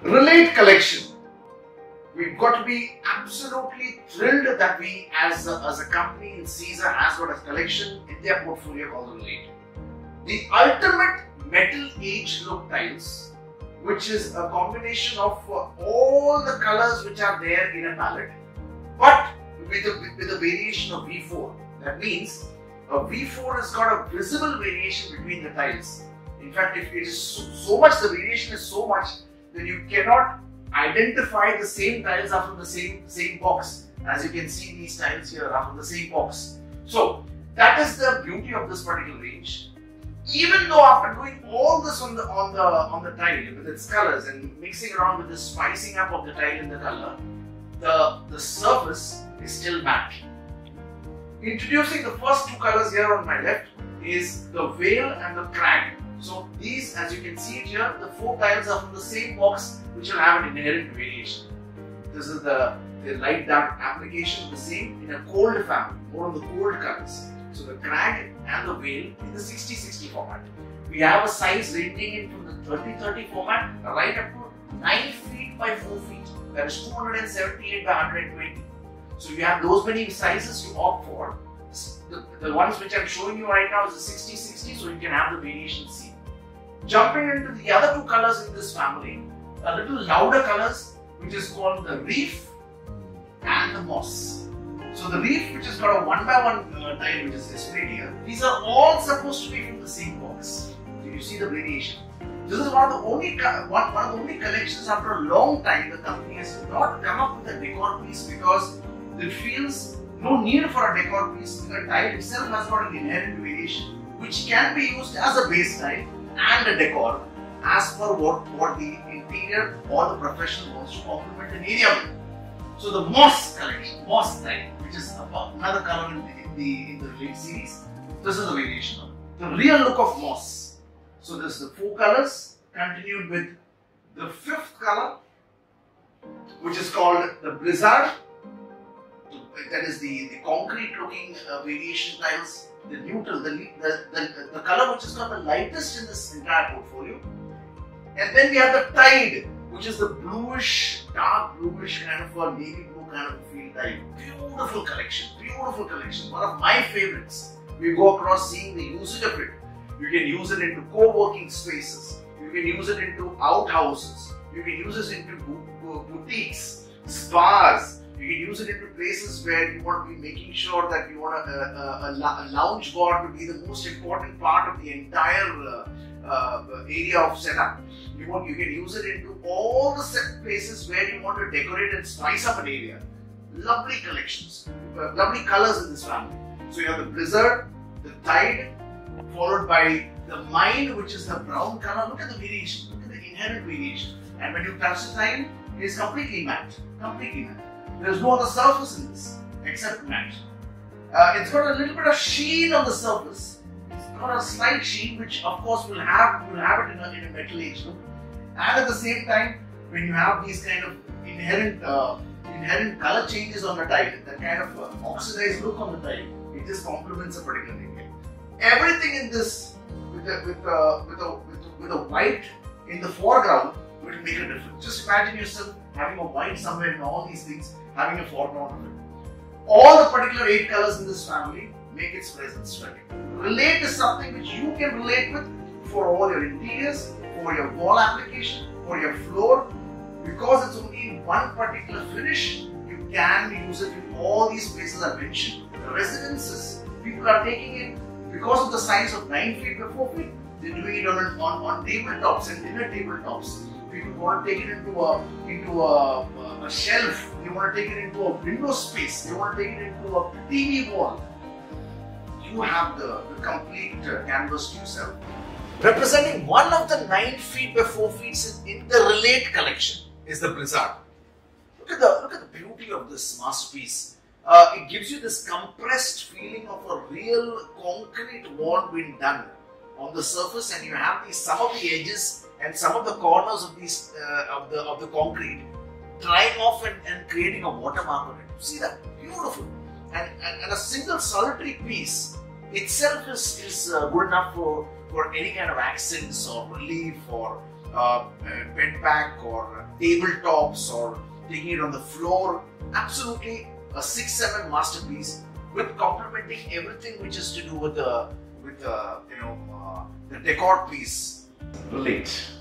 Relate collection. We've got to be absolutely thrilled that we as a company in Caesar has got a collection in their portfolio called Relate. The ultimate metal age look tiles, which is a combination of all the colors which are there in a palette, but with a variation of V4. That means a V4 has got a visible variation between the tiles. In fact, if it is so much, the variation is so much that you cannot identify the same tiles are from the same box. As you can see, these tiles here are from the same box. So that is the beauty of this particular range. Even though after doing all this on the tile with its colors and mixing around with the spicing up of the tile in the color, the surface is still matte. Introducing the first two colors here on my left is the Veil and the Crag. So these, as you can see it here, the four tiles are from the same box, which will have an inherent variation. This is the light dark application of the same in a cold family, more of the cold colors. So the Crag and the Veil in the 60-60 format. We have a size ranging in from the 30-30 format right up to 9 feet by 4 feet. That is 278 by 120. So you have those many sizes to opt for. The ones which I'm showing you right now is the 60-60, so you can have the variation seen. Jumping into the other two colors in this family, a little louder colors, which is called the Reef and the Moss. So the Reef, which has got a 1x1 tile which is displayed here, these are all supposed to be from the same box. So you see the variation. This is one of the only collections after a long time the company has not come up with a decor piece because it feels no need for a decor piece. The tile itself has got an inherent variation which can be used as a base tile and a decor as per what the interior or the professional wants to complement an area with. So the Moss collection, Moss tile, which is another color in the Relate series, this is the variation of it. The real look of Moss. So this is the four colors continued with the fifth color, which is called the Blizzard. That is the concrete looking variation tiles. The neutral, the color which has got the lightest in this entire portfolio. And then we have the Tide, which is the bluish, dark bluish kind of a navy blue kind of field tile. Beautiful collection, one of my favorites. We go across seeing the usage of it. You can use it into co-working spaces. You can use it into outhouses. You can use it into boutiques, spas. You can use it into places where you want to be making sure that you want a lounge bar to be the most important part of the entire area of setup. You can use it into all the set places where you want to decorate and spice up an area. Lovely collections, lovely colors in this family. So you have the Blizzard, the Tide, followed by the Mine, which is the brown color. Look at the variation, look at the inherent variation. And when you touch the tile, it is completely matte, There is no other surface in this except matte. It's got a little bit of sheen on the surface. It's got a slight sheen, which of course will have it in a metal age look. And at the same time, when you have these kind of inherent color changes on the tile, that kind of oxidized look on the tile, it just complements a particular area. Everything in this with a white in the foreground will make a difference. Just imagine yourself having a white somewhere in all these things, having a foreground of it. All the particular 8 colors in this family make its presence striking. Relate is something which you can relate with for all your interiors, for your wall application, for your floor. Because it's only in one particular finish, you can use it in all these places I mentioned. The residences, people are taking it because of the size of 9 feet by 4 feet. They're doing it on tabletops and dinner tabletops. People want to take it into a shelf. They want to take it into a window space. They want to take it into a TV wall. You have the complete canvas to yourself. Representing one of the 9 feet by 4 feet in the Relate collection is the Blizzard. Look at the beauty of this masterpiece. It gives you this compressed feeling of a real concrete wall being done on the surface, and you have some of the edges and some of the corners of these of the concrete drying off and creating a watermark on it. See that? Beautiful. And a single solitary piece itself is good enough for any kind of accents or relief or pen pack or tabletops or taking it on the floor. Absolutely a 6-7 masterpiece with complementing everything which is to do with the decor piece. Brilliant.